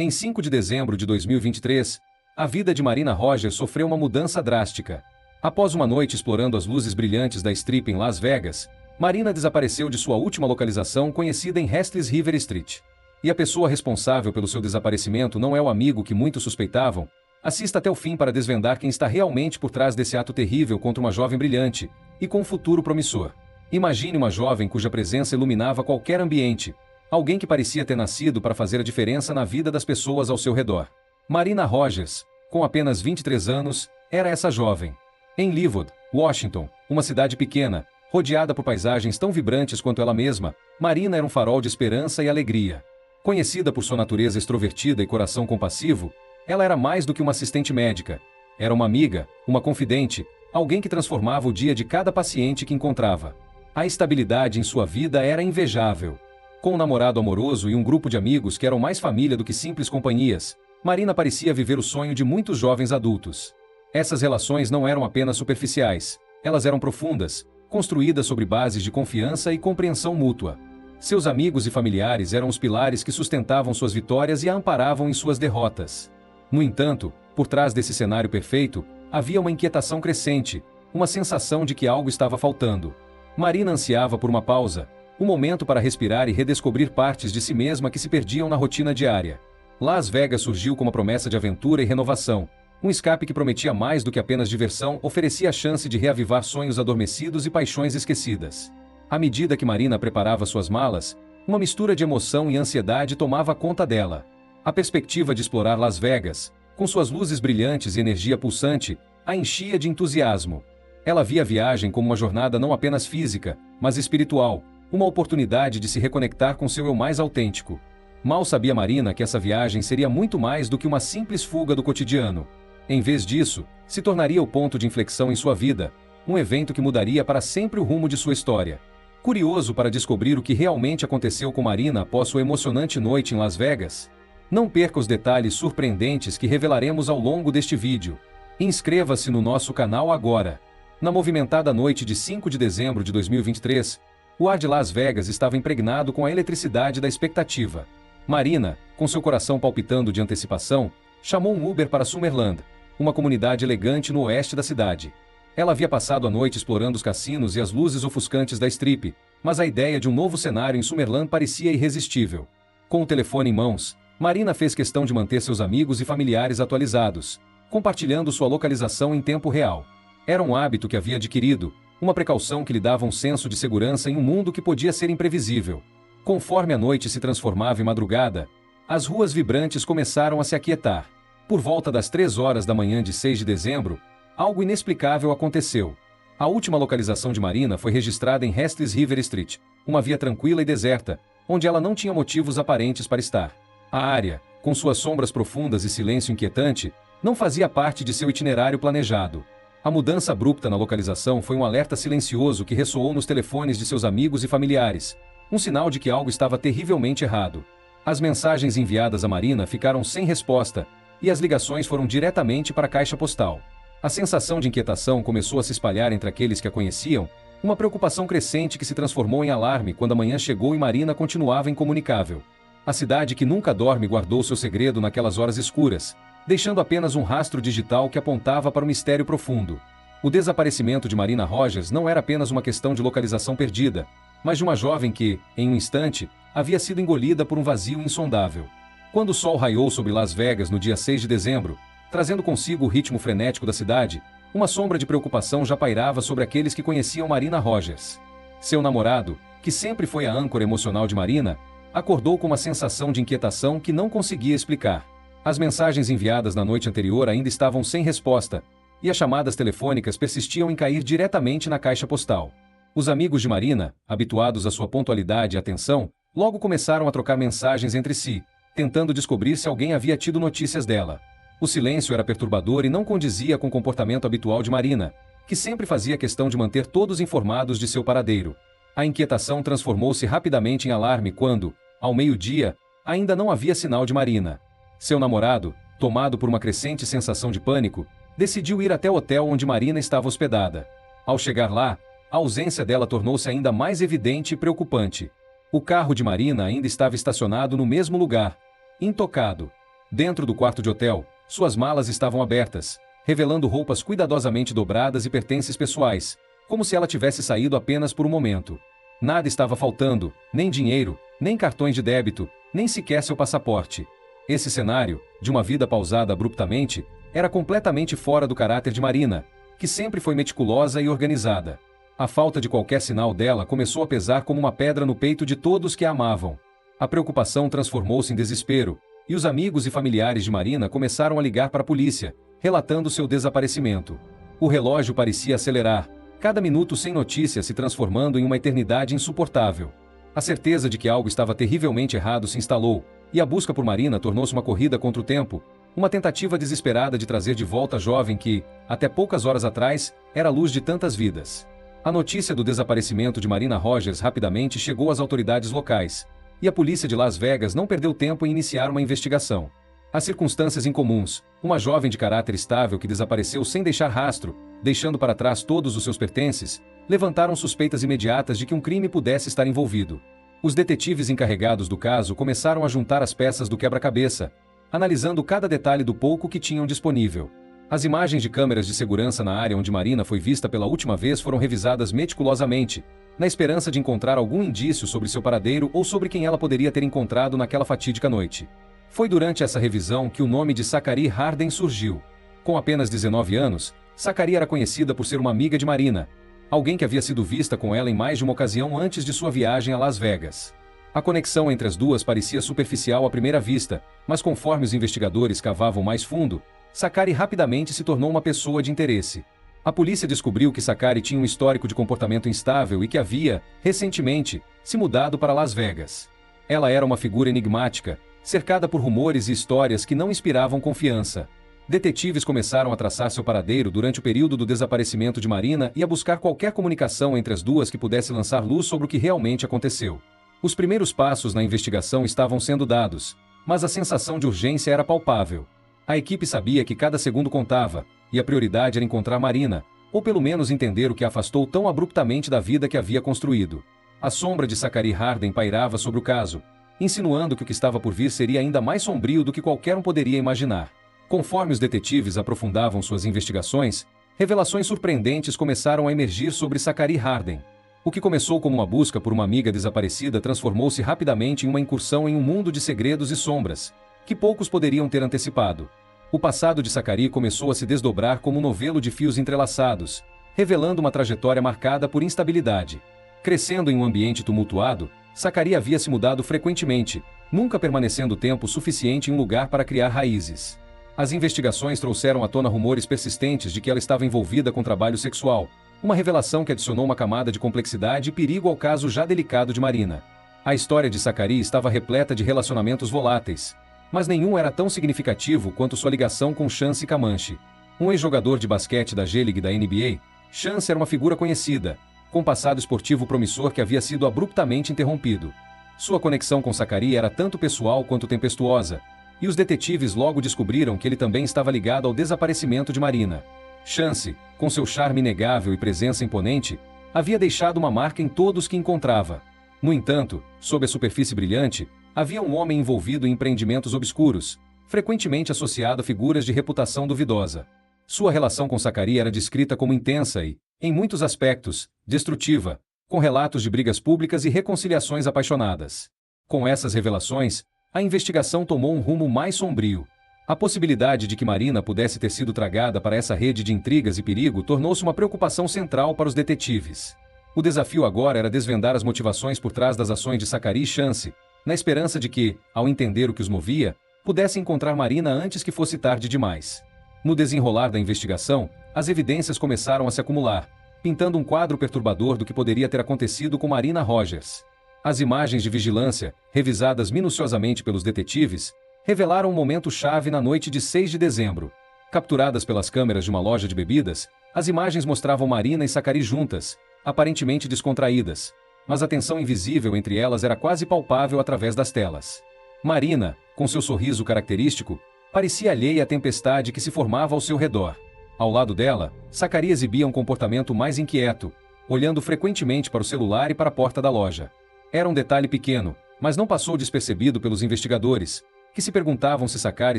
Em 5 de dezembro de 2023, a vida de Marina Rogers sofreu uma mudança drástica. Após uma noite explorando as luzes brilhantes da Strip em Las Vegas, Marina desapareceu de sua última localização conhecida em Restless River Street. E a pessoa responsável pelo seu desaparecimento não é o amigo que muitos suspeitavam. Assista até o fim para desvendar quem está realmente por trás desse ato terrível contra uma jovem brilhante e com um futuro promissor. Imagine uma jovem cuja presença iluminava qualquer ambiente. Alguém que parecia ter nascido para fazer a diferença na vida das pessoas ao seu redor. Marina Rogers, com apenas 23 anos, era essa jovem. Em Leawood, Washington, uma cidade pequena, rodeada por paisagens tão vibrantes quanto ela mesma, Marina era um farol de esperança e alegria. Conhecida por sua natureza extrovertida e coração compassivo, ela era mais do que uma assistente médica. Era uma amiga, uma confidente, alguém que transformava o dia de cada paciente que encontrava. A estabilidade em sua vida era invejável. Com um namorado amoroso e um grupo de amigos que eram mais família do que simples companhias, Marina parecia viver o sonho de muitos jovens adultos. Essas relações não eram apenas superficiais, elas eram profundas, construídas sobre bases de confiança e compreensão mútua. Seus amigos e familiares eram os pilares que sustentavam suas vitórias e a amparavam em suas derrotas. No entanto, por trás desse cenário perfeito, havia uma inquietação crescente, uma sensação de que algo estava faltando. Marina ansiava por uma pausa, um momento para respirar e redescobrir partes de si mesma que se perdiam na rotina diária. Las Vegas surgiu como uma promessa de aventura e renovação. Um escape que prometia mais do que apenas diversão, oferecia a chance de reavivar sonhos adormecidos e paixões esquecidas. À medida que Marina preparava suas malas, uma mistura de emoção e ansiedade tomava conta dela. A perspectiva de explorar Las Vegas, com suas luzes brilhantes e energia pulsante, a enchia de entusiasmo. Ela via a viagem como uma jornada não apenas física, mas espiritual, uma oportunidade de se reconectar com seu eu mais autêntico. Mal sabia Marina que essa viagem seria muito mais do que uma simples fuga do cotidiano. Em vez disso, se tornaria o ponto de inflexão em sua vida, um evento que mudaria para sempre o rumo de sua história. Curioso para descobrir o que realmente aconteceu com Marina após sua emocionante noite em Las Vegas? Não perca os detalhes surpreendentes que revelaremos ao longo deste vídeo. Inscreva-se no nosso canal agora. Na movimentada noite de 5 de dezembro de 2023, o ar de Las Vegas estava impregnado com a eletricidade da expectativa. Marina, com seu coração palpitando de antecipação, chamou um Uber para Summerland, uma comunidade elegante no oeste da cidade. Ela havia passado a noite explorando os cassinos e as luzes ofuscantes da Strip, mas a ideia de um novo cenário em Summerland parecia irresistível. Com o telefone em mãos, Marina fez questão de manter seus amigos e familiares atualizados, compartilhando sua localização em tempo real. Era um hábito que havia adquirido, uma precaução que lhe dava um senso de segurança em um mundo que podia ser imprevisível. Conforme a noite se transformava em madrugada, as ruas vibrantes começaram a se aquietar. Por volta das 3 horas da manhã de 6 de dezembro, algo inexplicável aconteceu. A última localização de Marina foi registrada em Restless River Street, uma via tranquila e deserta, onde ela não tinha motivos aparentes para estar. A área, com suas sombras profundas e silêncio inquietante, não fazia parte de seu itinerário planejado. A mudança abrupta na localização foi um alerta silencioso que ressoou nos telefones de seus amigos e familiares, um sinal de que algo estava terrivelmente errado. As mensagens enviadas a Marina ficaram sem resposta, e as ligações foram diretamente para a caixa postal. A sensação de inquietação começou a se espalhar entre aqueles que a conheciam, uma preocupação crescente que se transformou em alarme quando a manhã chegou e Marina continuava incomunicável. A cidade que nunca dorme guardou seu segredo naquelas horas escuras, deixando apenas um rastro digital que apontava para um mistério profundo. O desaparecimento de Marina Rogers não era apenas uma questão de localização perdida, mas de uma jovem que, em um instante, havia sido engolida por um vazio insondável. Quando o sol raiou sobre Las Vegas no dia 6 de dezembro, trazendo consigo o ritmo frenético da cidade, uma sombra de preocupação já pairava sobre aqueles que conheciam Marina Rogers. Seu namorado, que sempre foi a âncora emocional de Marina, acordou com uma sensação de inquietação que não conseguia explicar. As mensagens enviadas na noite anterior ainda estavam sem resposta, e as chamadas telefônicas persistiam em cair diretamente na caixa postal. Os amigos de Marina, habituados à sua pontualidade e atenção, logo começaram a trocar mensagens entre si, tentando descobrir se alguém havia tido notícias dela. O silêncio era perturbador e não condizia com o comportamento habitual de Marina, que sempre fazia questão de manter todos informados de seu paradeiro. A inquietação transformou-se rapidamente em alarme quando, ao meio-dia, ainda não havia sinal de Marina. Seu namorado, tomado por uma crescente sensação de pânico, decidiu ir até o hotel onde Marina estava hospedada. Ao chegar lá, a ausência dela tornou-se ainda mais evidente e preocupante. O carro de Marina ainda estava estacionado no mesmo lugar, intocado. Dentro do quarto de hotel, suas malas estavam abertas, revelando roupas cuidadosamente dobradas e pertences pessoais, como se ela tivesse saído apenas por um momento. Nada estava faltando, nem dinheiro, nem cartões de débito, nem sequer seu passaporte. Esse cenário, de uma vida pausada abruptamente, era completamente fora do caráter de Marina, que sempre foi meticulosa e organizada. A falta de qualquer sinal dela começou a pesar como uma pedra no peito de todos que a amavam. A preocupação transformou-se em desespero, e os amigos e familiares de Marina começaram a ligar para a polícia, relatando seu desaparecimento. O relógio parecia acelerar, cada minuto sem notícia se transformando em uma eternidade insuportável. A certeza de que algo estava terrivelmente errado se instalou, e a busca por Marina tornou-se uma corrida contra o tempo, uma tentativa desesperada de trazer de volta a jovem que, até poucas horas atrás, era a luz de tantas vidas. A notícia do desaparecimento de Marina Rogers rapidamente chegou às autoridades locais, e a polícia de Las Vegas não perdeu tempo em iniciar uma investigação. As circunstâncias incomuns, uma jovem de caráter estável que desapareceu sem deixar rastro, deixando para trás todos os seus pertences, levantaram suspeitas imediatas de que um crime pudesse estar envolvido. Os detetives encarregados do caso começaram a juntar as peças do quebra-cabeça, analisando cada detalhe do pouco que tinham disponível. As imagens de câmeras de segurança na área onde Marina foi vista pela última vez foram revisadas meticulosamente, na esperança de encontrar algum indício sobre seu paradeiro ou sobre quem ela poderia ter encontrado naquela fatídica noite. Foi durante essa revisão que o nome de Zachary Harden surgiu. Com apenas 19 anos, Zachary era conhecida por ser uma amiga de Marina, alguém que havia sido vista com ela em mais de uma ocasião antes de sua viagem a Las Vegas. A conexão entre as duas parecia superficial à primeira vista, mas conforme os investigadores cavavam mais fundo, Zachary rapidamente se tornou uma pessoa de interesse. A polícia descobriu que Zachary tinha um histórico de comportamento instável e que havia, recentemente, se mudado para Las Vegas. Ela era uma figura enigmática, cercada por rumores e histórias que não inspiravam confiança. Detetives começaram a traçar seu paradeiro durante o período do desaparecimento de Marina e a buscar qualquer comunicação entre as duas que pudesse lançar luz sobre o que realmente aconteceu. Os primeiros passos na investigação estavam sendo dados, mas a sensação de urgência era palpável. A equipe sabia que cada segundo contava, e a prioridade era encontrar Marina, ou pelo menos entender o que a afastou tão abruptamente da vida que havia construído. A sombra de Zachary Harden pairava sobre o caso, insinuando que o que estava por vir seria ainda mais sombrio do que qualquer um poderia imaginar. Conforme os detetives aprofundavam suas investigações, revelações surpreendentes começaram a emergir sobre Zachary Harden. O que começou como uma busca por uma amiga desaparecida transformou-se rapidamente em uma incursão em um mundo de segredos e sombras, que poucos poderiam ter antecipado. O passado de Zachary começou a se desdobrar como um novelo de fios entrelaçados, revelando uma trajetória marcada por instabilidade. Crescendo em um ambiente tumultuado, Zachary havia se mudado frequentemente, nunca permanecendo tempo suficiente em um lugar para criar raízes. As investigações trouxeram à tona rumores persistentes de que ela estava envolvida com trabalho sexual, uma revelação que adicionou uma camada de complexidade e perigo ao caso já delicado de Marina. A história de Zachary estava repleta de relacionamentos voláteis, mas nenhum era tão significativo quanto sua ligação com Chance Comanche. Um ex-jogador de basquete da G-League da NBA, Chance era uma figura conhecida, com passado esportivo promissor que havia sido abruptamente interrompido. Sua conexão com Zachary era tanto pessoal quanto tempestuosa, e os detetives logo descobriram que ele também estava ligado ao desaparecimento de Marina. Chance, com seu charme inegável e presença imponente, havia deixado uma marca em todos que encontrava. No entanto, sob a superfície brilhante, havia um homem envolvido em empreendimentos obscuros, frequentemente associado a figuras de reputação duvidosa. Sua relação com Zachary era descrita como intensa e, em muitos aspectos, destrutiva, com relatos de brigas públicas e reconciliações apaixonadas. Com essas revelações, a investigação tomou um rumo mais sombrio. A possibilidade de que Marina pudesse ter sido tragada para essa rede de intrigas e perigo tornou-se uma preocupação central para os detetives. O desafio agora era desvendar as motivações por trás das ações de Zachary e Chance, na esperança de que, ao entender o que os movia, pudesse encontrar Marina antes que fosse tarde demais. No desenrolar da investigação, as evidências começaram a se acumular, pintando um quadro perturbador do que poderia ter acontecido com Marina Rogers. As imagens de vigilância, revisadas minuciosamente pelos detetives, revelaram um momento-chave na noite de 6 de dezembro. Capturadas pelas câmeras de uma loja de bebidas, as imagens mostravam Marina e Zachary juntas, aparentemente descontraídas, mas a tensão invisível entre elas era quase palpável através das telas. Marina, com seu sorriso característico, parecia alheia à tempestade que se formava ao seu redor. Ao lado dela, Zachary exibia um comportamento mais inquieto, olhando frequentemente para o celular e para a porta da loja. Era um detalhe pequeno, mas não passou despercebido pelos investigadores, que se perguntavam se Sakari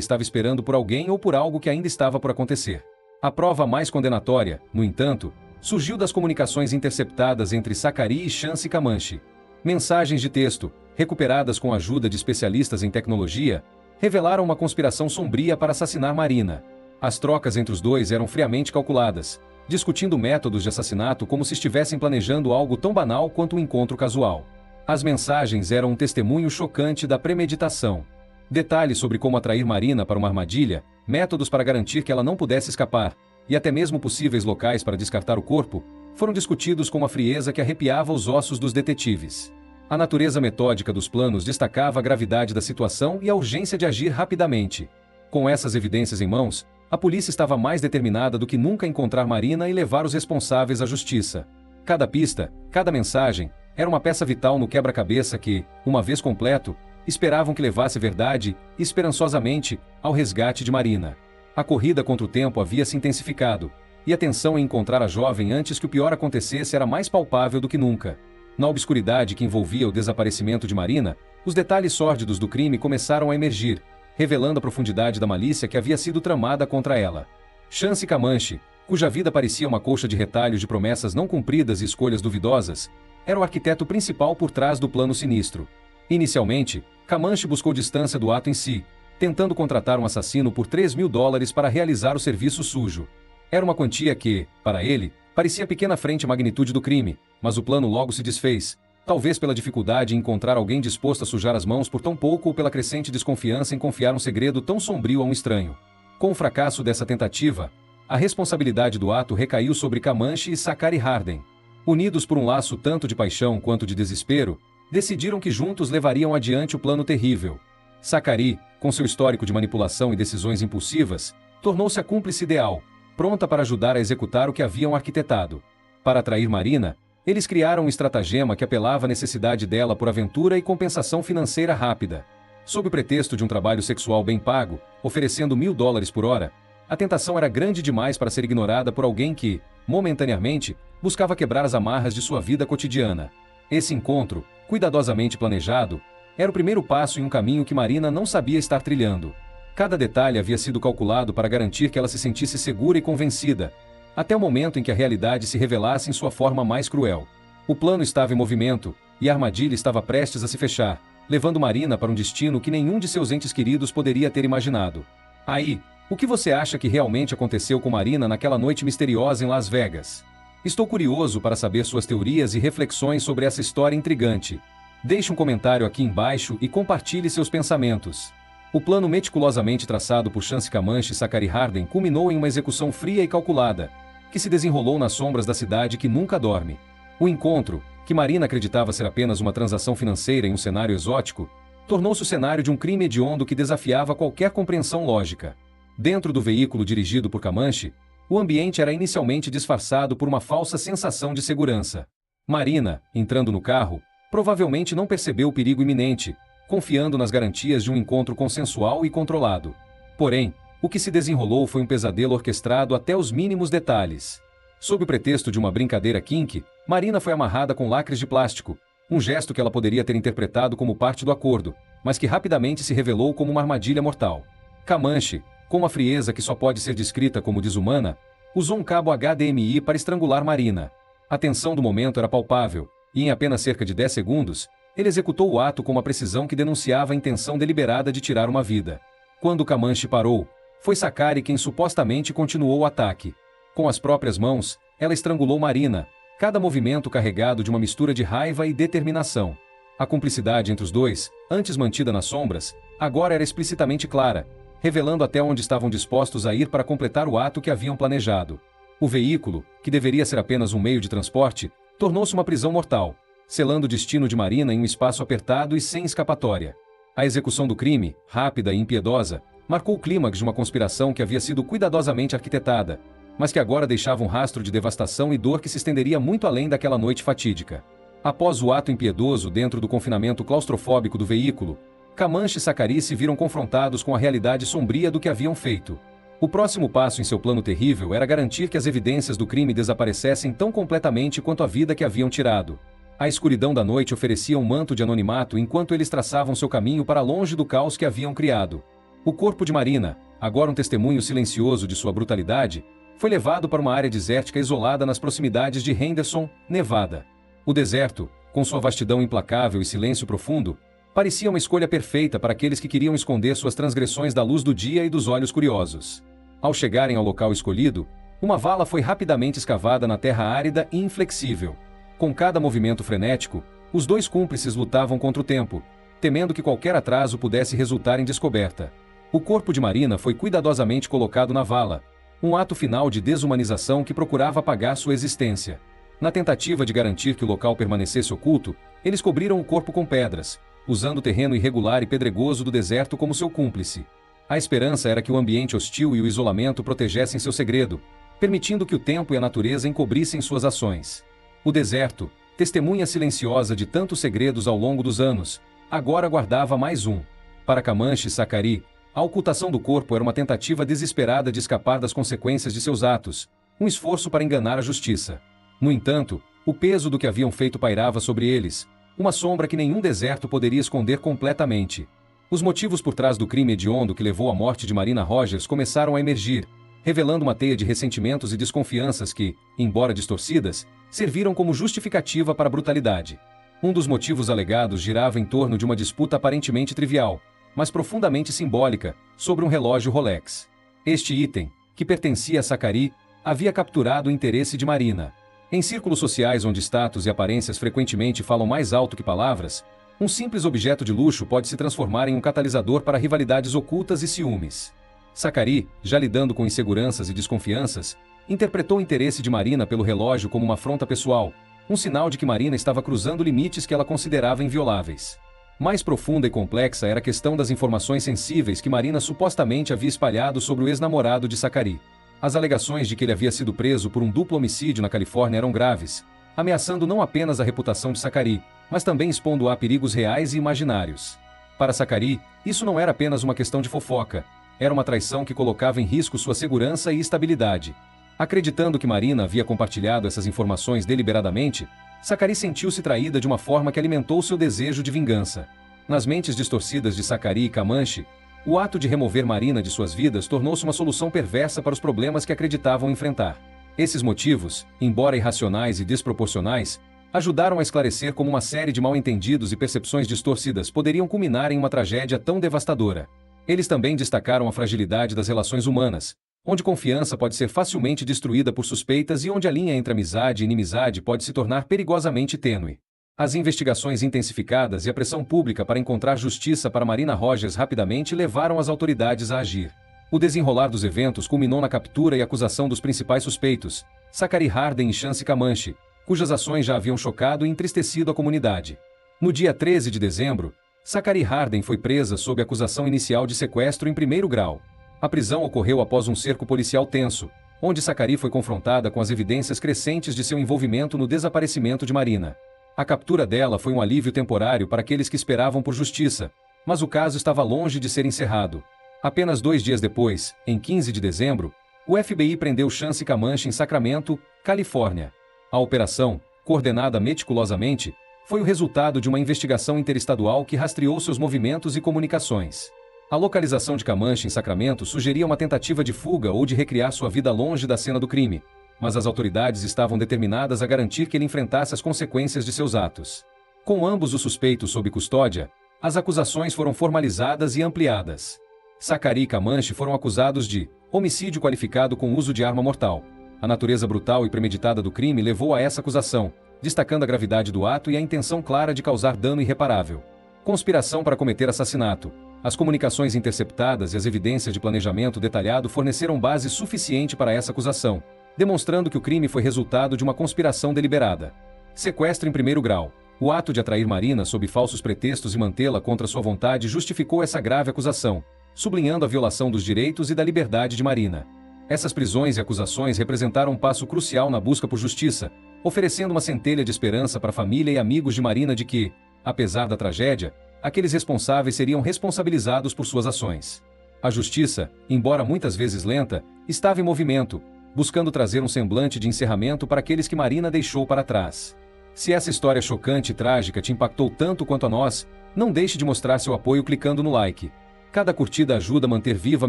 estava esperando por alguém ou por algo que ainda estava por acontecer. A prova mais condenatória, no entanto, surgiu das comunicações interceptadas entre Sakari e Chance Comanche. Mensagens de texto, recuperadas com a ajuda de especialistas em tecnologia, revelaram uma conspiração sombria para assassinar Marina. As trocas entre os dois eram friamente calculadas, discutindo métodos de assassinato como se estivessem planejando algo tão banal quanto um encontro casual. As mensagens eram um testemunho chocante da premeditação. Detalhes sobre como atrair Marina para uma armadilha, métodos para garantir que ela não pudesse escapar, e até mesmo possíveis locais para descartar o corpo, foram discutidos com uma frieza que arrepiava os ossos dos detetives. A natureza metódica dos planos destacava a gravidade da situação e a urgência de agir rapidamente. Com essas evidências em mãos, a polícia estava mais determinada do que nunca em encontrar Marina e levar os responsáveis à justiça. Cada pista, cada mensagem, era uma peça vital no quebra-cabeça que, uma vez completo, esperavam que levasse verdade, esperançosamente, ao resgate de Marina. A corrida contra o tempo havia se intensificado, e a tensão em encontrar a jovem antes que o pior acontecesse era mais palpável do que nunca. Na obscuridade que envolvia o desaparecimento de Marina, os detalhes sórdidos do crime começaram a emergir, revelando a profundidade da malícia que havia sido tramada contra ela. Chance Comanche, cuja vida parecia uma colcha de retalhos de promessas não cumpridas e escolhas duvidosas, era o arquiteto principal por trás do plano sinistro. Inicialmente, Comanche buscou distância do ato em si, tentando contratar um assassino por $3.000 para realizar o serviço sujo. Era uma quantia que, para ele, parecia pequena frente à magnitude do crime, mas o plano logo se desfez, talvez pela dificuldade em encontrar alguém disposto a sujar as mãos por tão pouco ou pela crescente desconfiança em confiar um segredo tão sombrio a um estranho. Com o fracasso dessa tentativa, a responsabilidade do ato recaiu sobre Comanche e Sakari Harding. Unidos por um laço tanto de paixão quanto de desespero, decidiram que juntos levariam adiante o plano terrível. Sakari, com seu histórico de manipulação e decisões impulsivas, tornou-se a cúmplice ideal, pronta para ajudar a executar o que haviam arquitetado. Para atrair Marina, eles criaram um estratagema que apelava à necessidade dela por aventura e compensação financeira rápida. Sob o pretexto de um trabalho sexual bem pago, oferecendo $1.000 por hora, a tentação era grande demais para ser ignorada por alguém que, momentaneamente, buscava quebrar as amarras de sua vida cotidiana. Esse encontro, cuidadosamente planejado, era o primeiro passo em um caminho que Marina não sabia estar trilhando. Cada detalhe havia sido calculado para garantir que ela se sentisse segura e convencida, até o momento em que a realidade se revelasse em sua forma mais cruel. O plano estava em movimento, e a armadilha estava prestes a se fechar, levando Marina para um destino que nenhum de seus entes queridos poderia ter imaginado. Aí, o que você acha que realmente aconteceu com Marina naquela noite misteriosa em Las Vegas? Estou curioso para saber suas teorias e reflexões sobre essa história intrigante. Deixe um comentário aqui embaixo e compartilhe seus pensamentos. O plano meticulosamente traçado por Chance Comanche e Sakari Harding culminou em uma execução fria e calculada, que se desenrolou nas sombras da cidade que nunca dorme. O encontro, que Marina acreditava ser apenas uma transação financeira em um cenário exótico, tornou-se o cenário de um crime hediondo que desafiava qualquer compreensão lógica. Dentro do veículo dirigido por Comanche, o ambiente era inicialmente disfarçado por uma falsa sensação de segurança. Marina, entrando no carro, provavelmente não percebeu o perigo iminente, confiando nas garantias de um encontro consensual e controlado. Porém, o que se desenrolou foi um pesadelo orquestrado até os mínimos detalhes. Sob o pretexto de uma brincadeira kink, Marina foi amarrada com lacres de plástico, um gesto que ela poderia ter interpretado como parte do acordo, mas que rapidamente se revelou como uma armadilha mortal. Comanche, com uma frieza que só pode ser descrita como desumana, usou um cabo HDMI para estrangular Marina. A tensão do momento era palpável, e em apenas cerca de 10 segundos, ele executou o ato com uma precisão que denunciava a intenção deliberada de tirar uma vida. Quando Comanche parou, foi Sakari quem supostamente continuou o ataque. Com as próprias mãos, ela estrangulou Marina, cada movimento carregado de uma mistura de raiva e determinação. A cumplicidade entre os dois, antes mantida nas sombras, agora era explicitamente clara, revelando até onde estavam dispostos a ir para completar o ato que haviam planejado. O veículo, que deveria ser apenas um meio de transporte, tornou-se uma prisão mortal, selando o destino de Marina em um espaço apertado e sem escapatória. A execução do crime, rápida e impiedosa, marcou o clímax de uma conspiração que havia sido cuidadosamente arquitetada, mas que agora deixava um rastro de devastação e dor que se estenderia muito além daquela noite fatídica. Após o ato impiedoso dentro do confinamento claustrofóbico do veículo, Comanche e Sakari se viram confrontados com a realidade sombria do que haviam feito. O próximo passo em seu plano terrível era garantir que as evidências do crime desaparecessem tão completamente quanto a vida que haviam tirado. A escuridão da noite oferecia um manto de anonimato enquanto eles traçavam seu caminho para longe do caos que haviam criado. O corpo de Marina, agora um testemunho silencioso de sua brutalidade, foi levado para uma área desértica isolada nas proximidades de Henderson, Nevada. O deserto, com sua vastidão implacável e silêncio profundo, parecia uma escolha perfeita para aqueles que queriam esconder suas transgressões da luz do dia e dos olhos curiosos. Ao chegarem ao local escolhido, uma vala foi rapidamente escavada na terra árida e inflexível. Com cada movimento frenético, os dois cúmplices lutavam contra o tempo, temendo que qualquer atraso pudesse resultar em descoberta. O corpo de Marina foi cuidadosamente colocado na vala, um ato final de desumanização que procurava apagar sua existência. Na tentativa de garantir que o local permanecesse oculto, eles cobriram o corpo com pedras, usando o terreno irregular e pedregoso do deserto como seu cúmplice. A esperança era que o ambiente hostil e o isolamento protegessem seu segredo, permitindo que o tempo e a natureza encobrissem suas ações. O deserto, testemunha silenciosa de tantos segredos ao longo dos anos, agora guardava mais um. Para Comanche e Zachary, a ocultação do corpo era uma tentativa desesperada de escapar das consequências de seus atos, um esforço para enganar a justiça. No entanto, o peso do que haviam feito pairava sobre eles, uma sombra que nenhum deserto poderia esconder completamente. Os motivos por trás do crime hediondo que levou à morte de Marina Rogers começaram a emergir, revelando uma teia de ressentimentos e desconfianças que, embora distorcidas, serviram como justificativa para a brutalidade. Um dos motivos alegados girava em torno de uma disputa aparentemente trivial, mas profundamente simbólica, sobre um relógio Rolex. Este item, que pertencia a Zachary, havia capturado o interesse de Marina. Em círculos sociais onde status e aparências frequentemente falam mais alto que palavras, um simples objeto de luxo pode se transformar em um catalisador para rivalidades ocultas e ciúmes. Zachary, já lidando com inseguranças e desconfianças, interpretou o interesse de Marina pelo relógio como uma afronta pessoal, um sinal de que Marina estava cruzando limites que ela considerava invioláveis. Mais profunda e complexa era a questão das informações sensíveis que Marina supostamente havia espalhado sobre o ex-namorado de Zachary. As alegações de que ele havia sido preso por um duplo homicídio na Califórnia eram graves, ameaçando não apenas a reputação de Zachary, mas também expondo-a a perigos reais e imaginários. Para Zachary, isso não era apenas uma questão de fofoca, era uma traição que colocava em risco sua segurança e estabilidade. Acreditando que Marina havia compartilhado essas informações deliberadamente, Zachary sentiu-se traída de uma forma que alimentou seu desejo de vingança. Nas mentes distorcidas de Zachary e Comanche, o ato de remover Marina de suas vidas tornou-se uma solução perversa para os problemas que acreditavam enfrentar. Esses motivos, embora irracionais e desproporcionais, ajudaram a esclarecer como uma série de mal-entendidos e percepções distorcidas poderiam culminar em uma tragédia tão devastadora. Eles também destacaram a fragilidade das relações humanas, onde confiança pode ser facilmente destruída por suspeitas e onde a linha entre amizade e inimizade pode se tornar perigosamente tênue. As investigações intensificadas e a pressão pública para encontrar justiça para Marina Rogers rapidamente levaram as autoridades a agir. O desenrolar dos eventos culminou na captura e acusação dos principais suspeitos, Zachary Harding e Chance Comanche, cujas ações já haviam chocado e entristecido a comunidade. No dia 13 de dezembro, Zachary Harding foi presa sob acusação inicial de sequestro em primeiro grau. A prisão ocorreu após um cerco policial tenso, onde Zachary foi confrontada com as evidências crescentes de seu envolvimento no desaparecimento de Marina. A captura dela foi um alívio temporário para aqueles que esperavam por justiça, mas o caso estava longe de ser encerrado. Apenas 2 dias depois, em 15 de dezembro, o FBI prendeu Chance Comanche em Sacramento, Califórnia. A operação, coordenada meticulosamente, foi o resultado de uma investigação interestadual que rastreou seus movimentos e comunicações. A localização de Comanche em Sacramento sugeria uma tentativa de fuga ou de recriar sua vida longe da cena do crime, mas as autoridades estavam determinadas a garantir que ele enfrentasse as consequências de seus atos. Com ambos os suspeitos sob custódia, as acusações foram formalizadas e ampliadas. Zachary e Comanche foram acusados de homicídio qualificado com uso de arma mortal. A natureza brutal e premeditada do crime levou a essa acusação, destacando a gravidade do ato e a intenção clara de causar dano irreparável. Conspiração para cometer assassinato. As comunicações interceptadas e as evidências de planejamento detalhado forneceram base suficiente para essa acusação, demonstrando que o crime foi resultado de uma conspiração deliberada. Sequestro em primeiro grau. O ato de atrair Marina sob falsos pretextos e mantê-la contra sua vontade justificou essa grave acusação, sublinhando a violação dos direitos e da liberdade de Marina. Essas prisões e acusações representaram um passo crucial na busca por justiça, oferecendo uma centelha de esperança para a família e amigos de Marina de que, apesar da tragédia, aqueles responsáveis seriam responsabilizados por suas ações. A justiça, embora muitas vezes lenta, estava em movimento, buscando trazer um semblante de encerramento para aqueles que Marina deixou para trás. Se essa história chocante e trágica te impactou tanto quanto a nós, não deixe de mostrar seu apoio clicando no like. Cada curtida ajuda a manter viva a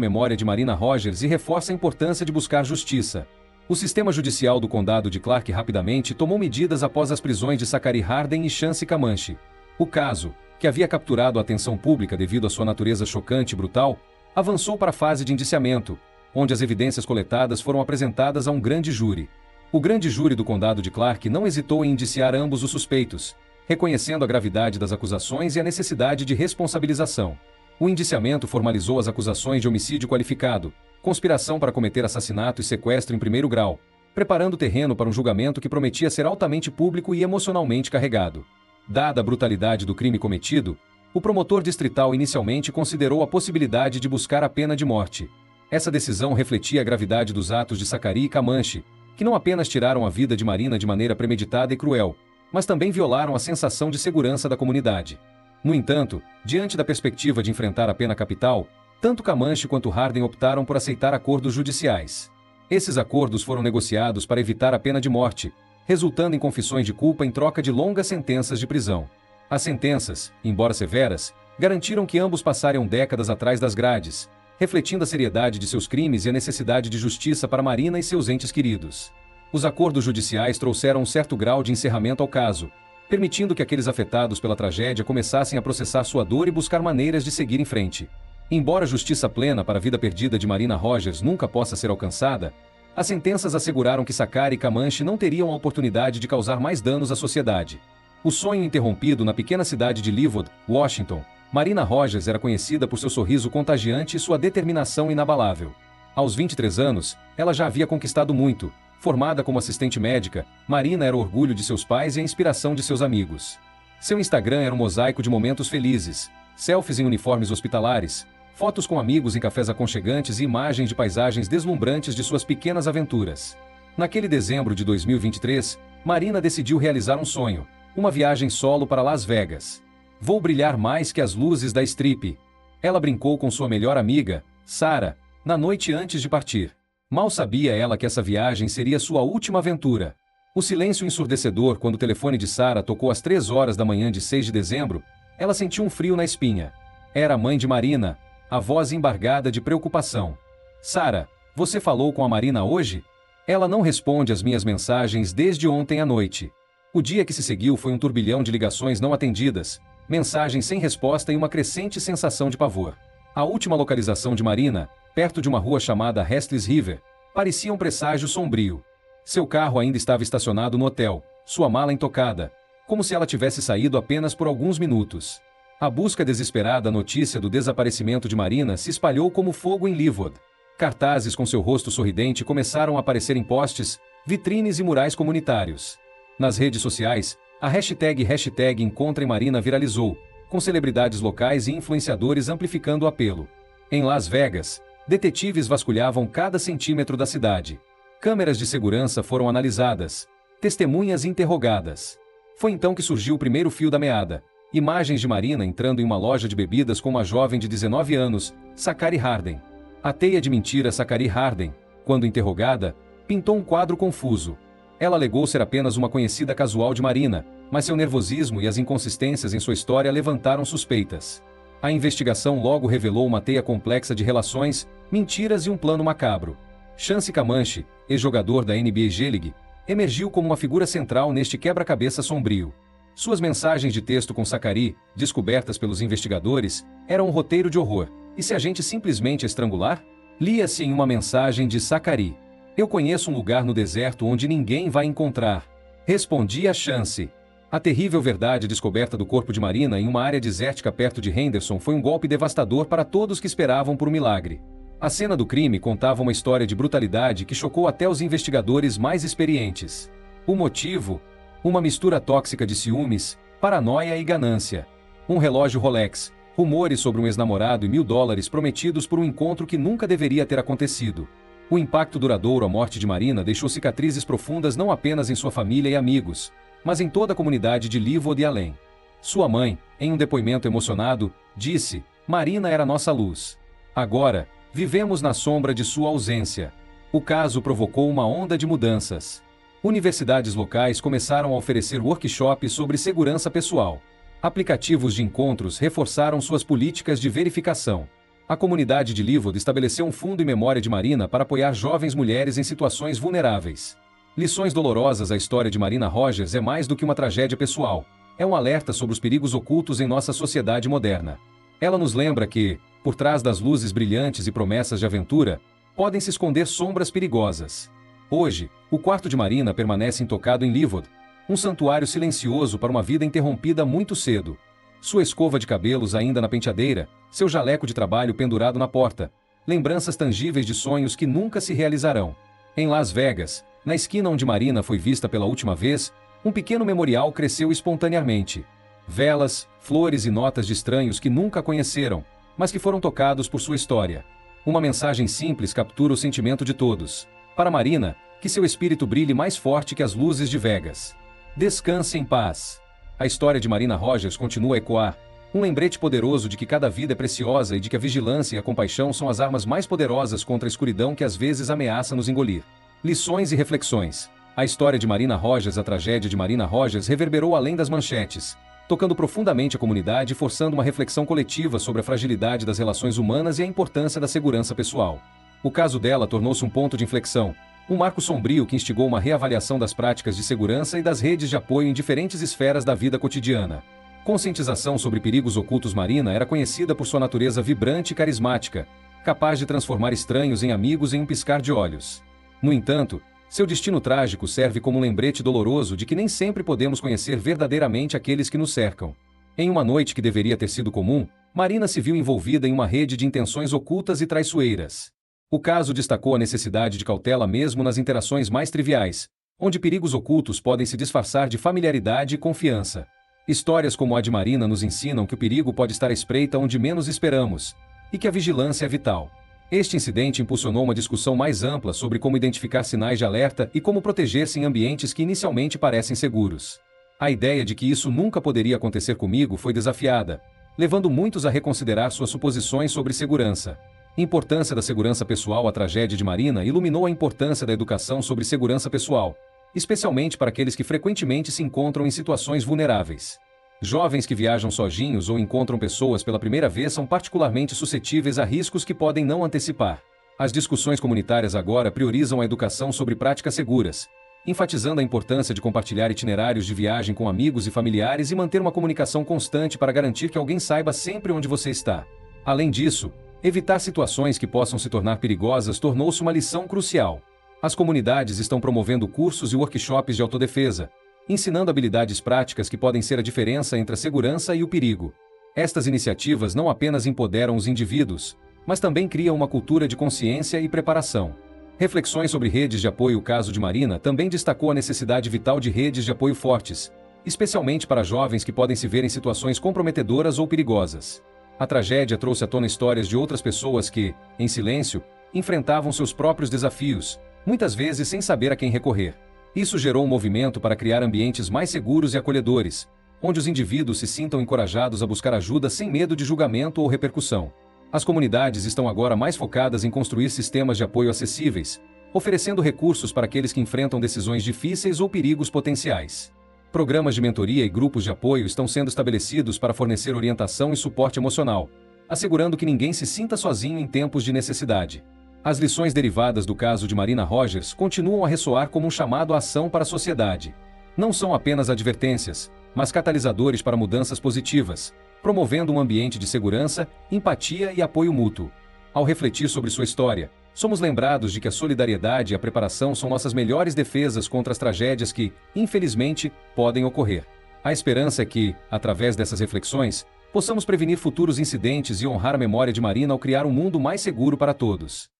memória de Marina Rogers e reforça a importância de buscar justiça. O sistema judicial do condado de Clark rapidamente tomou medidas após as prisões de Zachary Harden e Chance Comanche. O caso, que havia capturado a atenção pública devido à sua natureza chocante e brutal, avançou para a fase de indiciamento, onde as evidências coletadas foram apresentadas a um grande júri. O grande júri do condado de Clark não hesitou em indiciar ambos os suspeitos, reconhecendo a gravidade das acusações e a necessidade de responsabilização. O indiciamento formalizou as acusações de homicídio qualificado, conspiração para cometer assassinato e sequestro em primeiro grau, preparando o terreno para um julgamento que prometia ser altamente público e emocionalmente carregado. Dada a brutalidade do crime cometido, o promotor distrital inicialmente considerou a possibilidade de buscar a pena de morte. Essa decisão refletia a gravidade dos atos de Zachary e Comanche, que não apenas tiraram a vida de Marina de maneira premeditada e cruel, mas também violaram a sensação de segurança da comunidade. No entanto, diante da perspectiva de enfrentar a pena capital, tanto Comanche quanto Harden optaram por aceitar acordos judiciais. Esses acordos foram negociados para evitar a pena de morte, resultando em confissões de culpa em troca de longas sentenças de prisão. As sentenças, embora severas, garantiram que ambos passariam décadas atrás das grades, refletindo a seriedade de seus crimes e a necessidade de justiça para Marina e seus entes queridos. Os acordos judiciais trouxeram um certo grau de encerramento ao caso, permitindo que aqueles afetados pela tragédia começassem a processar sua dor e buscar maneiras de seguir em frente. Embora a justiça plena para a vida perdida de Marina Rogers nunca possa ser alcançada, as sentenças asseguraram que Zachary e Comanche não teriam a oportunidade de causar mais danos à sociedade. O sonho interrompido na pequena cidade de Leawood, Washington, Marina Rogers era conhecida por seu sorriso contagiante e sua determinação inabalável. Aos 23 anos, ela já havia conquistado muito. Formada como assistente médica, Marina era o orgulho de seus pais e a inspiração de seus amigos. Seu Instagram era um mosaico de momentos felizes, selfies em uniformes hospitalares, fotos com amigos em cafés aconchegantes e imagens de paisagens deslumbrantes de suas pequenas aventuras. Naquele dezembro de 2023, Marina decidiu realizar um sonho, uma viagem solo para Las Vegas. Vou brilhar mais que as luzes da Strip. Ela brincou com sua melhor amiga, Sarah, na noite antes de partir. Mal sabia ela que essa viagem seria sua última aventura. O silêncio ensurdecedor quando o telefone de Sarah tocou às 3 horas da manhã de 6 de dezembro, ela sentiu um frio na espinha. Era a mãe de Marina, a voz embargada de preocupação. Sarah, você falou com a Marina hoje? Ela não responde às minhas mensagens desde ontem à noite. O dia que se seguiu foi um turbilhão de ligações não atendidas, mensagens sem resposta e uma crescente sensação de pavor. A última localização de Marina, perto de uma rua chamada Restless River, parecia um presságio sombrio. Seu carro ainda estava estacionado no hotel, sua mala intocada, como se ela tivesse saído apenas por alguns minutos. A busca desesperada à notícia do desaparecimento de Marina se espalhou como fogo em Leawood. Cartazes com seu rosto sorridente começaram a aparecer em postes, vitrines e murais comunitários. Nas redes sociais, a hashtag Encontrem Marina viralizou, com celebridades locais e influenciadores amplificando o apelo. Em Las Vegas, detetives vasculhavam cada centímetro da cidade. Câmeras de segurança foram analisadas, testemunhas interrogadas. Foi então que surgiu o primeiro fio da meada. Imagens de Marina entrando em uma loja de bebidas com uma jovem de 19 anos, Zachary Harden. A teia de mentira Zachary Harden, quando interrogada, pintou um quadro confuso. Ela alegou ser apenas uma conhecida casual de Marina, mas seu nervosismo e as inconsistências em sua história levantaram suspeitas. A investigação logo revelou uma teia complexa de relações, mentiras e um plano macabro. Chance Comanche, ex-jogador da NBA G-League, emergiu como uma figura central neste quebra-cabeça sombrio. Suas mensagens de texto com Zachary, descobertas pelos investigadores, eram um roteiro de horror. E se a gente simplesmente estrangular? Lia-se em uma mensagem de Zachary. Eu conheço um lugar no deserto onde ninguém vai encontrar. Respondia Chance. A terrível verdade descoberta do corpo de Marina em uma área desértica perto de Henderson foi um golpe devastador para todos que esperavam por um milagre. A cena do crime contava uma história de brutalidade que chocou até os investigadores mais experientes. O motivo? Uma mistura tóxica de ciúmes, paranoia e ganância. Um relógio Rolex, rumores sobre um ex-namorado e $1.000 prometidos por um encontro que nunca deveria ter acontecido. O impacto duradouro à morte de Marina deixou cicatrizes profundas não apenas em sua família e amigos, mas em toda a comunidade de Leawood e além. Sua mãe, em um depoimento emocionado, disse: Marina era nossa luz. Agora, vivemos na sombra de sua ausência. O caso provocou uma onda de mudanças. Universidades locais começaram a oferecer workshops sobre segurança pessoal. Aplicativos de encontros reforçaram suas políticas de verificação. A comunidade de Livod estabeleceu um fundo em memória de Marina para apoiar jovens mulheres em situações vulneráveis. Lições dolorosas. A história de Marina Rogers é mais do que uma tragédia pessoal. É um alerta sobre os perigos ocultos em nossa sociedade moderna. Ela nos lembra que, por trás das luzes brilhantes e promessas de aventura, podem se esconder sombras perigosas. Hoje, o quarto de Marina permanece intocado em Livod, um santuário silencioso para uma vida interrompida muito cedo. Sua escova de cabelos ainda na penteadeira, seu jaleco de trabalho pendurado na porta, lembranças tangíveis de sonhos que nunca se realizarão. Em Las Vegas, na esquina onde Marina foi vista pela última vez, um pequeno memorial cresceu espontaneamente. Velas, flores e notas de estranhos que nunca conheceram, mas que foram tocados por sua história. Uma mensagem simples captura o sentimento de todos. Para Marina, que seu espírito brilhe mais forte que as luzes de Vegas. Descanse em paz. A história de Marina Rogers continua a ecoar, um lembrete poderoso de que cada vida é preciosa e de que a vigilância e a compaixão são as armas mais poderosas contra a escuridão que às vezes ameaça nos engolir. Lições e reflexões. A história de Marina Rogers, a tragédia de Marina Rogers reverberou além das manchetes, tocando profundamente a comunidade e forçando uma reflexão coletiva sobre a fragilidade das relações humanas e a importância da segurança pessoal. O caso dela tornou-se um ponto de inflexão, um marco sombrio que instigou uma reavaliação das práticas de segurança e das redes de apoio em diferentes esferas da vida cotidiana. Conscientização sobre perigos ocultos. Marina era conhecida por sua natureza vibrante e carismática, capaz de transformar estranhos em amigos em um piscar de olhos. No entanto, seu destino trágico serve como um lembrete doloroso de que nem sempre podemos conhecer verdadeiramente aqueles que nos cercam. Em uma noite que deveria ter sido comum, Marina se viu envolvida em uma rede de intenções ocultas e traiçoeiras. O caso destacou a necessidade de cautela mesmo nas interações mais triviais, onde perigos ocultos podem se disfarçar de familiaridade e confiança. Histórias como a de Marina nos ensinam que o perigo pode estar à espreita onde menos esperamos, e que a vigilância é vital. Este incidente impulsionou uma discussão mais ampla sobre como identificar sinais de alerta e como proteger-se em ambientes que inicialmente parecem seguros. A ideia de que isso nunca poderia acontecer comigo foi desafiada, levando muitos a reconsiderar suas suposições sobre segurança. Importância da segurança pessoal. A tragédia de Marina iluminou a importância da educação sobre segurança pessoal, especialmente para aqueles que frequentemente se encontram em situações vulneráveis. Jovens que viajam sozinhos ou encontram pessoas pela primeira vez são particularmente suscetíveis a riscos que podem não antecipar. As discussões comunitárias agora priorizam a educação sobre práticas seguras, enfatizando a importância de compartilhar itinerários de viagem com amigos e familiares e manter uma comunicação constante para garantir que alguém saiba sempre onde você está. Além disso, evitar situações que possam se tornar perigosas tornou-se uma lição crucial. As comunidades estão promovendo cursos e workshops de autodefesa, ensinando habilidades práticas que podem ser a diferença entre a segurança e o perigo. Estas iniciativas não apenas empoderam os indivíduos, mas também criam uma cultura de consciência e preparação. Reflexões sobre redes de apoio. O caso de Marina também destacou a necessidade vital de redes de apoio fortes, especialmente para jovens que podem se ver em situações comprometedoras ou perigosas. A tragédia trouxe à tona histórias de outras pessoas que, em silêncio, enfrentavam seus próprios desafios, muitas vezes sem saber a quem recorrer. Isso gerou um movimento para criar ambientes mais seguros e acolhedores, onde os indivíduos se sintam encorajados a buscar ajuda sem medo de julgamento ou repercussão. As comunidades estão agora mais focadas em construir sistemas de apoio acessíveis, oferecendo recursos para aqueles que enfrentam decisões difíceis ou perigos potenciais. Programas de mentoria e grupos de apoio estão sendo estabelecidos para fornecer orientação e suporte emocional, assegurando que ninguém se sinta sozinho em tempos de necessidade. As lições derivadas do caso de Marina Rogers continuam a ressoar como um chamado à ação para a sociedade. Não são apenas advertências, mas catalisadores para mudanças positivas, promovendo um ambiente de segurança, empatia e apoio mútuo. Ao refletir sobre sua história, somos lembrados de que a solidariedade e a preparação são nossas melhores defesas contra as tragédias que, infelizmente, podem ocorrer. A esperança é que, através dessas reflexões, possamos prevenir futuros incidentes e honrar a memória de Marina ao criar um mundo mais seguro para todos.